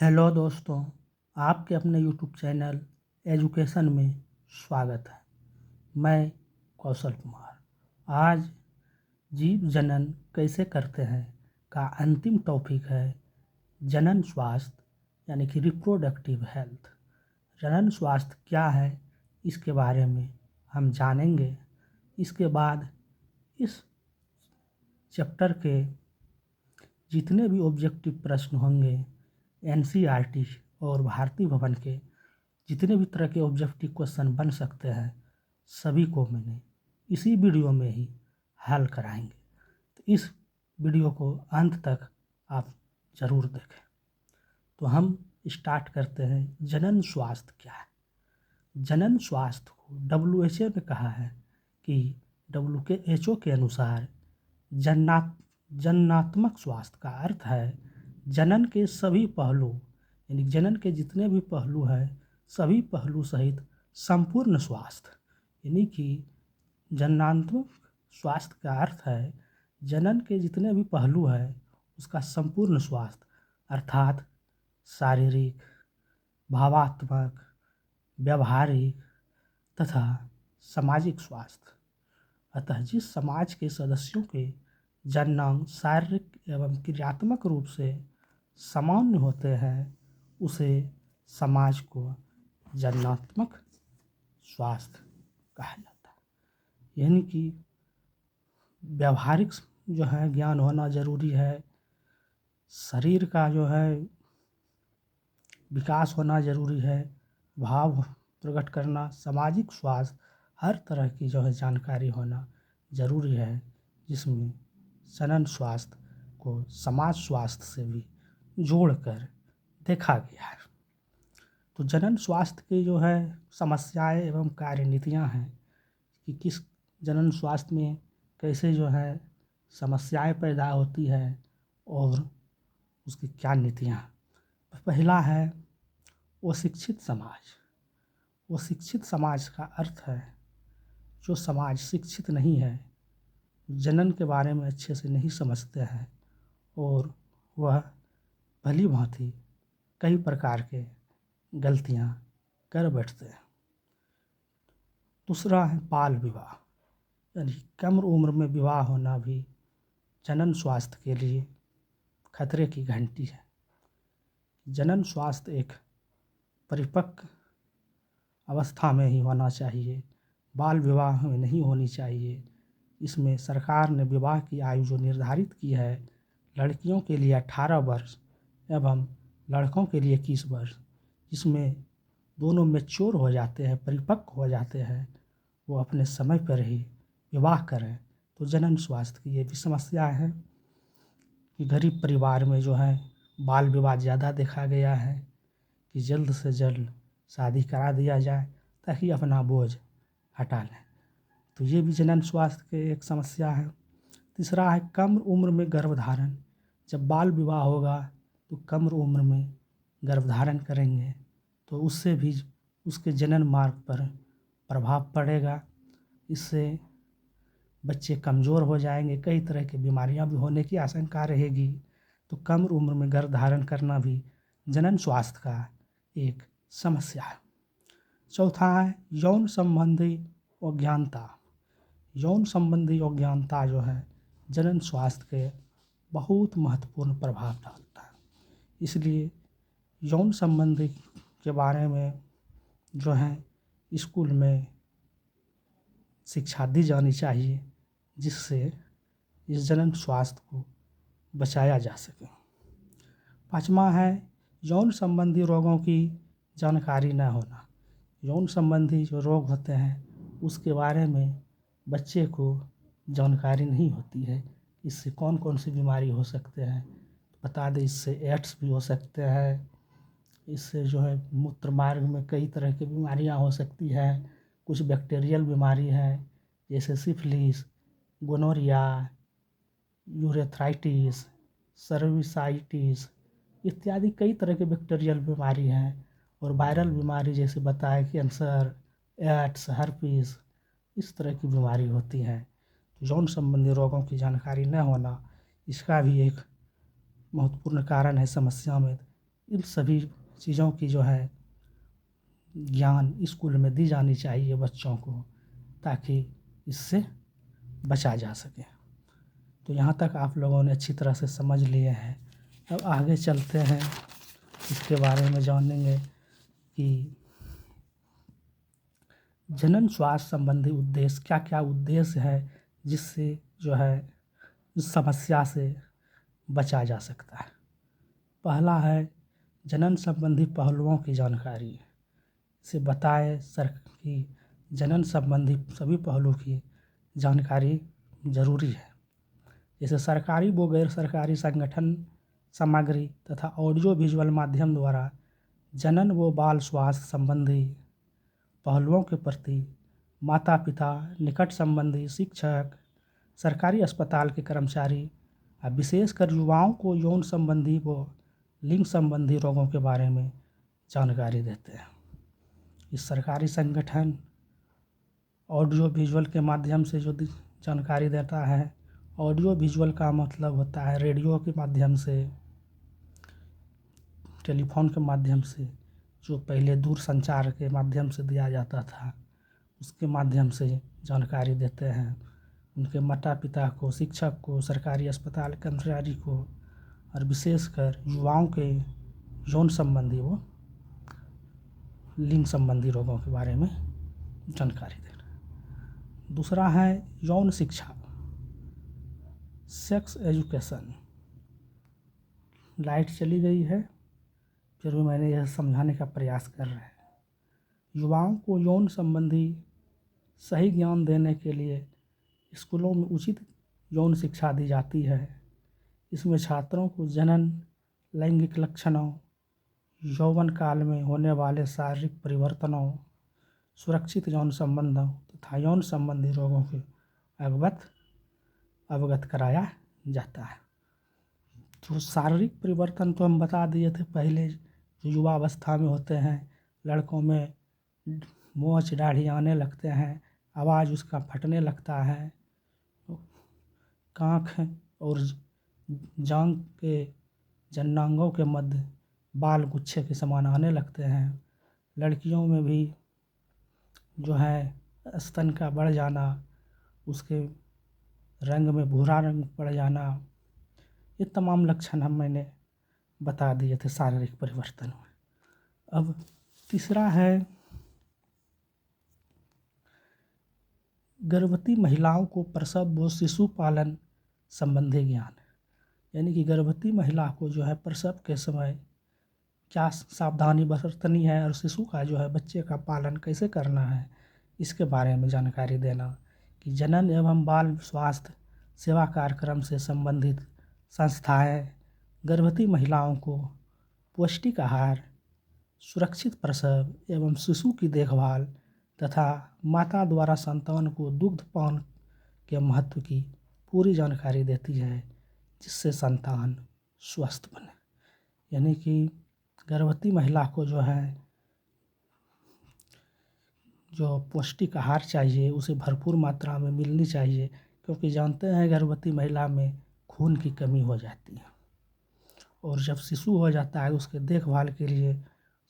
Hello दोस्तों, आपके अपने यूट्यूब चैनल एजुकेशन में स्वागत है। मैं कौशल कुमार। आज जीव जनन कैसे करते हैं का अंतिम टॉपिक है जनन स्वास्थ्य यानी कि रिप्रोडक्टिव हेल्थ। जनन स्वास्थ्य क्या है, इसके बारे में हम जानेंगे। इसके बाद इस चैप्टर के जितने भी ऑब्जेक्टिव प्रश्न होंगे, एनसीईआरटी और भारतीय भवन के जितने भी तरह के ऑब्जेक्टिव क्वेश्चन बन सकते हैं, सभी को मैंने इसी वीडियो में ही हल कराएंगे। तो इस वीडियो को अंत तक आप ज़रूर देखें। तो हम स्टार्ट करते हैं। जनन स्वास्थ्य क्या है? जनन स्वास्थ्य को WHO ने कहा है कि WHO के अनुसार जननात्मक स्वास्थ्य का अर्थ है जनन के सभी पहलू, यानी जनन के जितने भी पहलू हैं सभी पहलू सहित संपूर्ण स्वास्थ्य। यानी कि जननात्मक स्वास्थ्य का अर्थ है जनन के जितने भी पहलू हैं उसका संपूर्ण स्वास्थ्य, अर्थात शारीरिक, भावात्मक, व्यवहारिक तथा सामाजिक स्वास्थ्य। अतः जिस समाज के सदस्यों के जननांग शारीरिक एवं क्रियात्मक रूप से सामान्य होते हैं उसे समाज को जननात्मक स्वास्थ्य कहा जाता है। यानी कि व्यवहारिक जो है ज्ञान होना ज़रूरी है, शरीर का जो है विकास होना ज़रूरी है, भाव प्रकट करना, सामाजिक स्वास्थ्य, हर तरह की जो है जानकारी होना ज़रूरी है, जिसमें जनन स्वास्थ्य को समाज स्वास्थ्य से भी जोड़कर देखा गया है। तो जनन स्वास्थ्य की जो है समस्याएं एवं कार्यनीतियां हैं कि किस जनन स्वास्थ्य में कैसे जो है समस्याएं पैदा होती है और उसकी क्या नीतियां। पहला है अशिक्षित समाज। अशिक्षित समाज का अर्थ है जो समाज शिक्षित नहीं है, जनन के बारे में अच्छे से नहीं समझते हैं और वह भली भांति कई प्रकार के गलतियां कर बैठते हैं। दूसरा है बाल विवाह, यानी कम उम्र में विवाह होना भी जनन स्वास्थ्य के लिए खतरे की घंटी है। जनन स्वास्थ्य एक परिपक्व अवस्था में ही होना चाहिए, बाल विवाह में नहीं होनी चाहिए। इसमें सरकार ने विवाह की आयु जो निर्धारित की है, लड़कियों के लिए 18 वर्ष एवं लड़कों के लिए 21 वर्ष, जिसमें दोनों मैच्योर हो जाते हैं, परिपक्व हो जाते हैं, वो अपने समय पर ही विवाह करें। तो जनन स्वास्थ्य की ये भी समस्या है कि गरीब परिवार में जो है बाल विवाह ज़्यादा देखा गया है कि जल्द से जल्द शादी करा दिया जाए ताकि अपना बोझ हटा लें। तो ये भी जनन स्वास्थ्य की एक समस्या है। तीसरा है कम उम्र में गर्भधारण। जब बाल विवाह होगा तो कम उम्र में गर्भधारण करेंगे तो उससे भी उसके जनन मार्ग पर प्रभाव पड़ेगा। इससे बच्चे कमज़ोर हो जाएंगे, कई तरह की बीमारियां भी होने की आशंका रहेगी। तो कम उम्र में गर्भधारण करना भी जनन स्वास्थ्य का एक समस्या है। चौथा है यौन संबंधी अज्ञानता। यौन संबंधी अज्ञानता जो है जनन स्वास्थ्य के बहुत महत्वपूर्ण प्रभाव डालता है। इसलिए यौन संबंधी के बारे में जो है स्कूल में शिक्षा दी जानी चाहिए, जिससे इस जनन स्वास्थ्य को बचाया जा सके। पाँचवा है यौन संबंधी रोगों की जानकारी न होना। यौन संबंधी जो रोग होते हैं उसके बारे में बच्चे को जानकारी नहीं होती है, इससे कौन कौन सी बीमारी हो सकते हैं। बता दें, इससे एड्स भी हो सकते हैं, इससे जो है मूत्र मार्ग में कई तरह की बीमारियां हो सकती हैं। कुछ बैक्टीरियल बीमारी है जैसे सिफिलिस, गोनोरिया, यूरेथ्राइटिस, सर्विसाइटिस इत्यादि कई तरह की बैक्टीरियल बीमारी हैं। और वायरल बीमारी जैसे बताया कैंसर, एड्स, हर्पीस, इस तरह की बीमारी होती है। यौन संबंधी रोगों की जानकारी न होना इसका भी एक महत्वपूर्ण कारण है समस्या में। इन सभी चीज़ों की जो है ज्ञान स्कूल में दी जानी चाहिए बच्चों को, ताकि इससे बचा जा सके। तो यहाँ तक आप लोगों ने अच्छी तरह से समझ लिए हैं। अब आगे चलते हैं, इसके बारे में जानेंगे कि जनन स्वास्थ्य संबंधी उद्देश्य क्या क्या उद्देश्य है, जिससे जो है इस समस्या से बचा जा सकता है। पहला है जनन संबंधी पहलुओं की जानकारी। इसे बताए सर कि जनन संबंधी सभी पहलू की जानकारी ज़रूरी है। जैसे सरकारी व गैर सरकारी संगठन सामग्री तथा ऑडियो विजुअल माध्यम द्वारा जनन व बाल स्वास्थ्य संबंधी पहलुओं के प्रति माता पिता, निकट संबंधी, शिक्षक, सरकारी अस्पताल के कर्मचारी और विशेषकर युवाओं को यौन संबंधी व लिंग संबंधी रोगों के बारे में जानकारी देते हैं। इस सरकारी संगठन ऑडियो विजुअल के माध्यम से जो जानकारी देता है, ऑडियो विजुअल का मतलब होता है रेडियो के माध्यम से, टेलीफोन के माध्यम से, जो पहले दूर संचार के माध्यम से दिया जाता था, उसके माध्यम से जानकारी देते हैं उनके माता पिता को, शिक्षक को, सरकारी अस्पताल कर्मचारी को और विशेषकर युवाओं के यौन संबंधी व लिंग संबंधी रोगों के बारे में जानकारी देना। दूसरा है यौन शिक्षा, सेक्स एजुकेशन। लाइट चली गई है, फिर भी मैंने यह समझाने का प्रयास कर रहे हैं। युवाओं को यौन संबंधी सही ज्ञान देने के लिए स्कूलों में उचित यौन शिक्षा दी जाती है। इसमें छात्रों को जनन, लैंगिक लक्षणों, यौवन काल में होने वाले शारीरिक परिवर्तनों, सुरक्षित यौन संबंधों तथा यौन संबंधी रोगों के अवगत कराया जाता है। तो शारीरिक परिवर्तन तो हम बता दिए थे पहले, जो युवावस्था में होते हैं। लड़कों में मोच दाढ़ी आने लगते हैं, आवाज़ उसका फटने लगता है, काँख और जांघ के जननांगों के मध्य बाल गुच्छे के समान आने लगते हैं। लड़कियों में भी जो है स्तन का बढ़ जाना, उसके रंग में भूरा रंग पड़ जाना, ये तमाम लक्षण मैंने बता दिए थे शारीरिक परिवर्तन में। अब तीसरा है गर्भवती महिलाओं को प्रसव व शिशु पालन संबंधी ज्ञान। यानी कि गर्भवती महिला को जो है प्रसव के समय क्या सावधानी बरतनी है और शिशु का जो है बच्चे का पालन कैसे करना है, इसके बारे में जानकारी देना। कि जनन एवं बाल स्वास्थ्य सेवा कार्यक्रम से संबंधित संस्थाएं गर्भवती महिलाओं को पौष्टिक आहार, सुरक्षित प्रसव एवं शिशु की देखभाल तथा माता द्वारा संतान को दुग्धपान के महत्व की पूरी जानकारी देती है, जिससे संतान स्वस्थ बने। यानी कि गर्भवती महिला को जो है जो पौष्टिक आहार चाहिए उसे भरपूर मात्रा में मिलनी चाहिए, क्योंकि जानते हैं गर्भवती महिला में खून की कमी हो जाती है। और जब शिशु हो जाता है उसके देखभाल के लिए,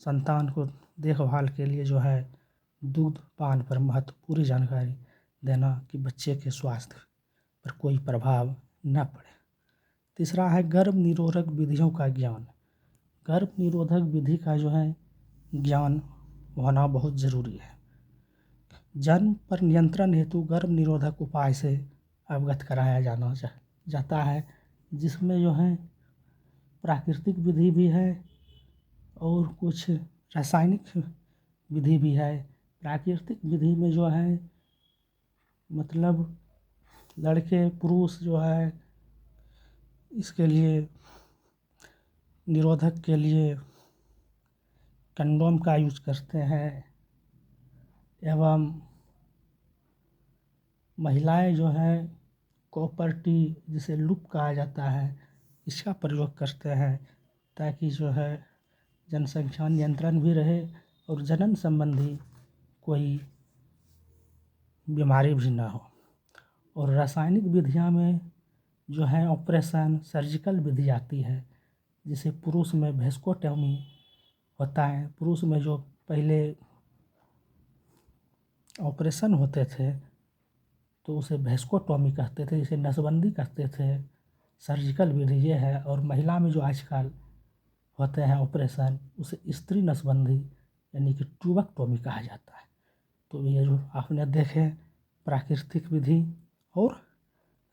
संतान को देखभाल के लिए जो है दूध पान पर महत्व पूरी जानकारी देना, कि बच्चे के स्वास्थ्य पर कोई प्रभाव न पड़े। तीसरा है गर्भ निरोधक विधियों का ज्ञान। गर्भ निरोधक विधि का जो है ज्ञान होना बहुत ज़रूरी है। जन्म पर नियंत्रण हेतु गर्भ निरोधक उपाय से अवगत कराया जाता है, जिसमें जो है प्राकृतिक विधि भी है और कुछ रासायनिक विधि भी है। प्राकृतिक विधि में जो है मतलब लड़के पुरुष जो है इसके लिए निरोधक के लिए कंडोम का यूज करते हैं, एवं महिलाएं जो है कॉपर टी, जिसे लूप कहा जाता है, इसका प्रयोग करते हैं, ताकि जो है जनसंख्या नियंत्रण भी रहे और जनन संबंधी कोई बीमारी भी ना हो। और रासायनिक विधियां में जो है ऑपरेशन, सर्जिकल विधि आती है, जिसे पुरुष में वेस्कोटॉमी होता है। पुरुष में जो पहले ऑपरेशन होते थे तो उसे वेस्कोटॉमी कहते थे, जिसे नसबंदी कहते थे। सर्जिकल विधि ये है। और महिला में जो आजकल होते हैं ऑपरेशन, उसे स्त्री नसबंदी यानी कि ट्यूबेक्टोमी कहा जाता है। तो ये जो आपने देखे प्राकृतिक विधि और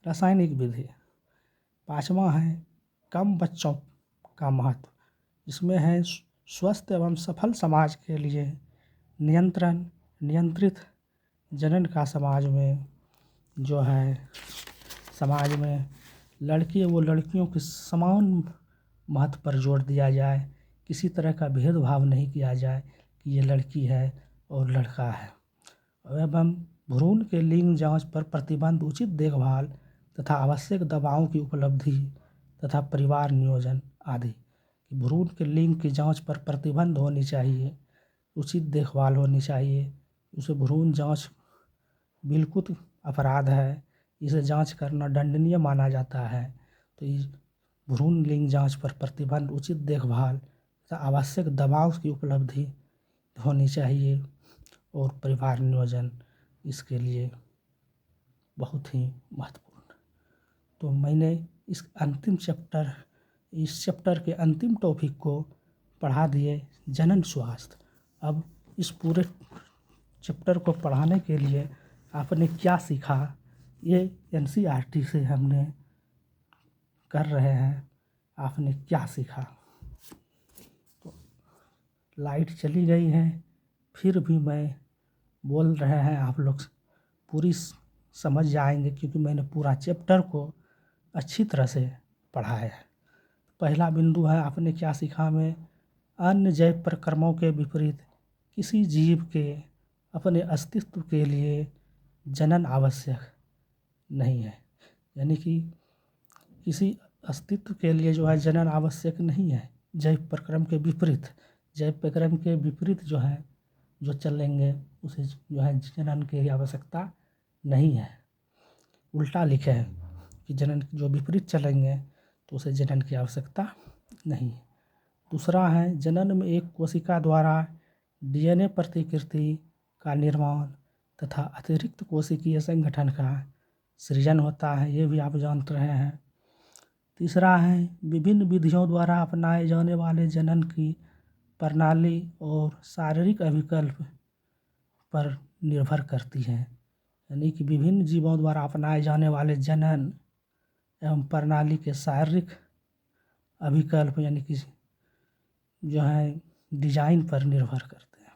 रासायनिक विधि। पाँचवा है कम बच्चों का महत्व। इसमें है स्वस्थ एवं सफल समाज के लिए नियंत्रित जनन का समाज में जो है, समाज में लड़कियों के समान महत्व पर जोर दिया जाए। किसी तरह का भेदभाव नहीं किया जाए कि ये लड़की है और लड़का है। एवं भ्रूण के लिंग जांच पर प्रतिबंध, उचित देखभाल तथा आवश्यक दवाओं की उपलब्धि तथा परिवार नियोजन आदि। भ्रूण के लिंग की जांच पर प्रतिबंध होनी चाहिए, उचित देखभाल होनी चाहिए। उसे भ्रूण जांच बिल्कुल अपराध है, इसे जांच करना दंडनीय माना जाता है। तो इस भ्रूण लिंग जांच पर प्रतिबंध, उचित देखभाल तथा आवश्यक दवाओं की उपलब्धि होनी चाहिए और परिवार नियोजन इसके लिए बहुत ही महत्वपूर्ण। तो मैंने इस चैप्टर के अंतिम टॉपिक को पढ़ा दिए, जनन स्वास्थ्य। अब इस पूरे चैप्टर को पढ़ाने के लिए आपने क्या सीखा, ये NCERT से हमने कर रहे हैं। आपने क्या सीखा? तो लाइट चली गई है, फिर भी मैं बोल रहे हैं, आप लोग पूरी समझ जाएंगे क्योंकि मैंने पूरा चैप्टर को अच्छी तरह से पढ़ा है। पहला बिंदु है आपने क्या सीखा में, अन्य जैव प्रक्रमों के विपरीत किसी जीव के अपने अस्तित्व के लिए जनन आवश्यक नहीं है। यानी कि किसी अस्तित्व के लिए जो है जनन आवश्यक नहीं है। जैव प्रक्रम के विपरीत जो है, जो चलेंगे उसे जो है जनन की आवश्यकता नहीं है। उल्टा लिखे हैं कि जनन जो विपरीत चलेंगे तो उसे जनन की आवश्यकता नहीं है। दूसरा है जनन में एक कोशिका द्वारा DNA प्रतिकृति का निर्माण तथा अतिरिक्त कोशिकीय संगठन का सृजन होता है, ये भी आप जान रहे हैं। तीसरा है विभिन्न विधियों द्वारा अपनाए जाने वाले जनन की प्रणाली और शारीरिक अभिकल्प पर निर्भर करती है। यानी कि विभिन्न जीवों द्वारा अपनाए जाने वाले जनन एवं प्रणाली के शारीरिक अभिकल्प यानी कि जो है डिजाइन पर निर्भर करते हैं।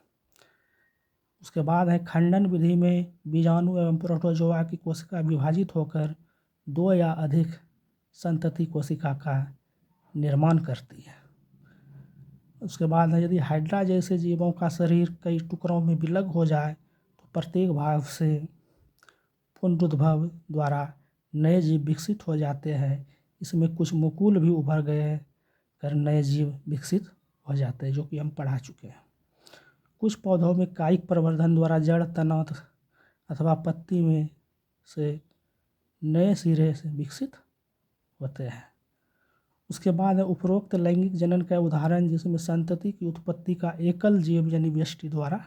उसके बाद है खंडन विधि में बीजाणु एवं प्रोटोजोआ की कोशिका विभाजित होकर 2 या अधिक संतति कोशिका का निर्माण करती है। उसके बाद है यदि हाइड्रा जैसे जीवों का शरीर कई टुकड़ों में विलग हो जाए तो प्रत्येक भाग से पुनरुद्भव द्वारा नए जीव विकसित हो जाते हैं। इसमें कुछ मुकुल भी उभर गए कर नए जीव विकसित हो जाते हैं, जो कि हम पढ़ा चुके हैं। कुछ पौधों में कायिक प्रवर्धन द्वारा जड़, तना अथवा पत्ती में से नए सिरे से विकसित होते हैं। उसके बाद है उपरोक्त लैंगिक जनन का उदाहरण जिसमें संतति की उत्पत्ति का एकल जीव यानी व्यष्टि द्वारा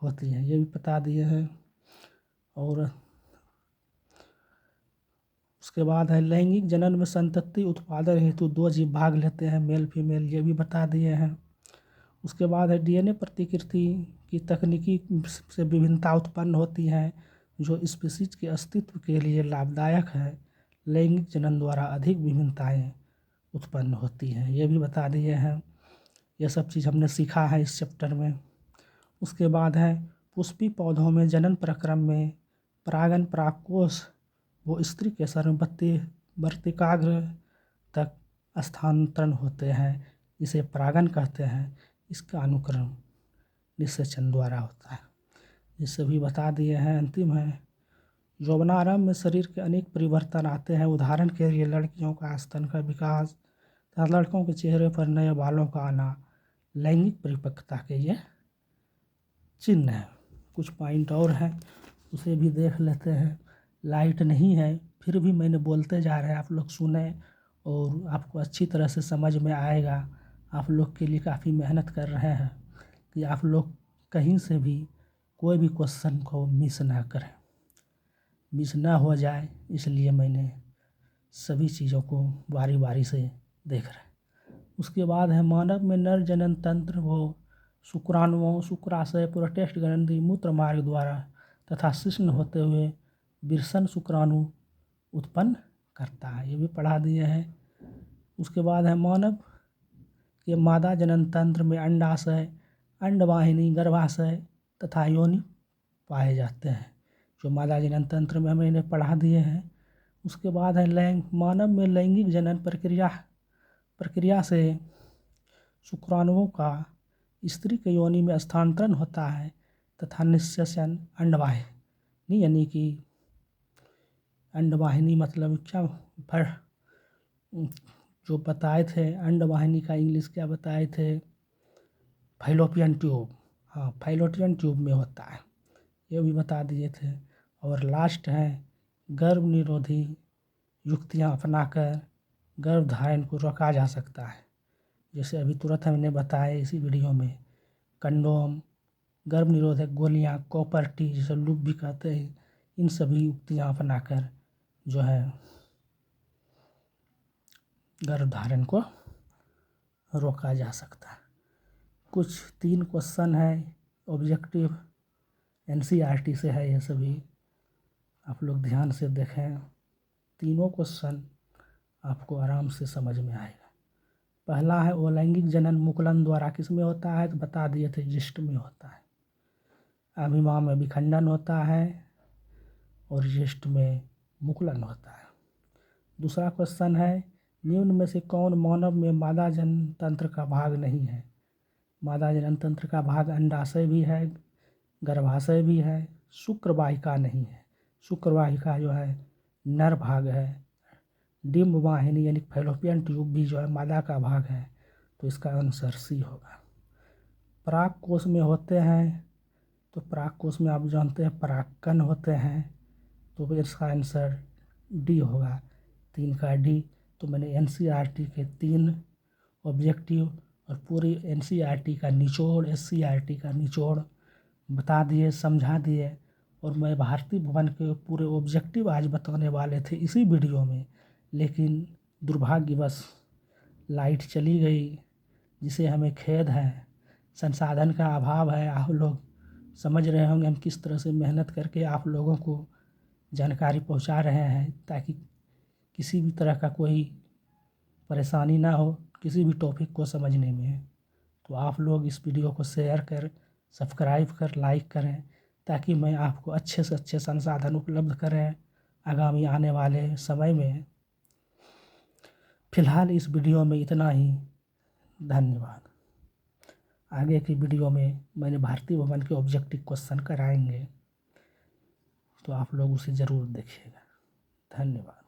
होती है, ये भी बता दिए हैं। और उसके बाद है लैंगिक जनन में संतति उत्पादन हेतु 2 जीव भाग लेते हैं, मेल फीमेल, ये भी बता दिए हैं। उसके बाद है DNA प्रतिकृति की तकनीकी से विभिन्नता उत्पन्न होती है जो स्पीशीज के अस्तित्व के लिए लाभदायक है। लैंगिक जनन द्वारा अधिक विभिन्नताएं उत्पन्न होती हैं, ये भी बता दिए हैं। ये सब चीज़ हमने सीखा है इस चैप्टर में। उसके बाद है पुष्पी पौधों में जनन प्रक्रम में परागन परागकोश वो स्त्री के वर्तिकाग्र तक स्थानांतरण होते हैं, इसे परागन कहते हैं। इसका अनुक्रम निषेचन द्वारा होता है, ये सभी बता दिए हैं। अंतिम है यौवनारंभ में शरीर के अनेक परिवर्तन आते हैं। उदाहरण के लिए लड़कियों का स्तन का विकास तथा लड़कों के चेहरे पर नए बालों का आना लैंगिक परिपक्वता के ये चिन्ह है। कुछ पॉइंट और हैं, उसे भी देख लेते हैं। लाइट नहीं है फिर भी मैंने बोलते जा रहे हैं, आप लोग सुने और आपको अच्छी तरह से समझ में आएगा। आप लोग के लिए काफ़ी मेहनत कर रहे हैं कि आप लोग कहीं से भी कोई भी क्वेश्चन को मिस ना करें, मिस ना हो जाए, इसलिए मैंने सभी चीज़ों को बारी बारी से देख रहे। उसके बाद है मानव में नर जनन तंत्र वो शुक्राणुओं शुक्राशय प्रोटेस्ट ग्रंथि मूत्र मार्ग द्वारा तथा शिश्न होते हुए विरसन शुक्राणु उत्पन्न करता है, ये भी पढ़ा दिए हैं। उसके बाद है मानव के मादा जनन तंत्र में अंडाशय अंडवाहिनी गर्भाशय तथा योनि पाए जाते हैं, जो मादा जनन तंत्र में हमने पढ़ा दिए हैं। उसके बाद है मानव में लैंगिक जनन प्रक्रिया से शुक्राणुओं का स्त्री के योनि में स्थानांतरण होता है तथा निःश्लेषण अंडवाहिनी यानी कि अंडवाहिनी मतलब क्या जो बताए थे अंडवाहिनी का इंग्लिश क्या बताए थे, फैलोपियन ट्यूब, हाँ फैलोपियन ट्यूब में होता है, ये भी बता दिए थे। और लास्ट है गर्भ निरोधी युक्तियाँ अपनाकर गर्भधारण को रोका जा सकता है, जैसे अभी तुरंत हमने बताया इसी वीडियो में कंडोम, गर्भ निरोधक गोलियाँ, कॉपर टी जिसे लूप भी कहते हैं, इन सभी युक्तियाँ अपनाकर जो है गर्भधारण को रोका जा सकता है। कुछ 3 क्वेश्चन है ऑब्जेक्टिव एनसीईआरटी से है, ये सभी आप लोग ध्यान से देखें, तीनों क्वेश्चन आपको आराम से समझ में आएगा। पहला है अलैंगिक जनन मुकुलन द्वारा किस में होता है, तो बता दिए थे जिस्ट में होता है। अभिमा में विखंडन होता है और जिस्ट में मुकुलन होता है। दूसरा क्वेश्चन है निम्न में से कौन मानव में मादा जनन तंत्र का भाग नहीं है। मादा जनन तंत्र का भाग अंडाशय भी है, गर्भाशय भी है, शुक्रवाहिका नहीं है। शुक्रवाहिका जो है नर भाग है। डिम्ब वाहिनी यानी फैलोपियन ट्यूब भी जो है मादा का भाग है, तो इसका आंसर सी होगा। पराग कोश में होते हैं, तो पराग कोश में आप जानते हैं परागकण होते हैं, तो इसका आंसर डी होगा, 3 का डी। तो मैंने एनसीईआरटी के 3 ऑब्जेक्टिव और पूरी एनसीईआरटी का निचोड़ एससीईआरटी का निचोड़ बता दिए, समझा दिए। और मैं भारती भवन के पूरे ऑब्जेक्टिव आज बताने वाले थे इसी वीडियो में, लेकिन दुर्भाग्यवश लाइट चली गई, जिसे हमें खेद है, संसाधन का अभाव है। आप लोग समझ रहे होंगे हम किस तरह से मेहनत करके आप लोगों को जानकारी पहुंचा रहे हैं, ताकि किसी भी तरह का कोई परेशानी ना हो किसी भी टॉपिक को समझने में। तो आप लोग इस वीडियो को शेयर कर, सब्सक्राइब कर, लाइक करें, ताकि मैं आपको अच्छे से अच्छे संसाधन उपलब्ध करें आगामी आने वाले समय में। फिलहाल इस वीडियो में इतना ही, धन्यवाद। आगे की वीडियो में मैंने भारती भवन के ऑब्जेक्टिव क्वेश्चन कराएंगे, तो आप लोग उसे ज़रूर देखिएगा। धन्यवाद।